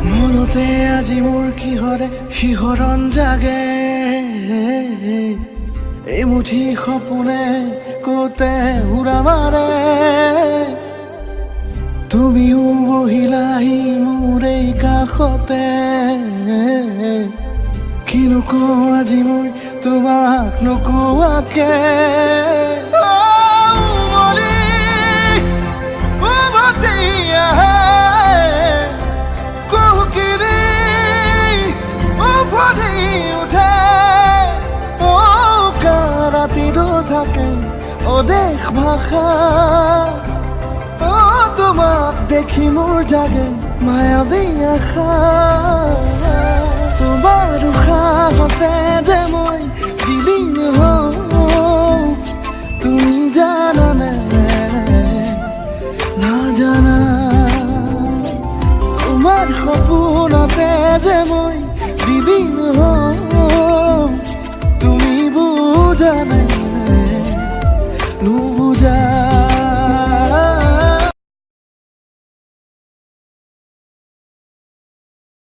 মনতে আজি মোৰ কিহৰে শিহৰণ জাগে এই মুঠি সপোনে কতে উৰা মাৰে তুমিও বহিলাহি মোৰ এই কাষতে কিনো কওঁ আজি মই তোমাক নোকোৱাকে থাকে অদেশ ভাষা তোমাক দেখি মোৰ জাগে মায়াবী আশা তোমাৰ উশাহতে যে মই বিলীন হওঁ তুমি জানানে নাজানা তোমাৰ সপোনতে যে মই বিলীন হওঁ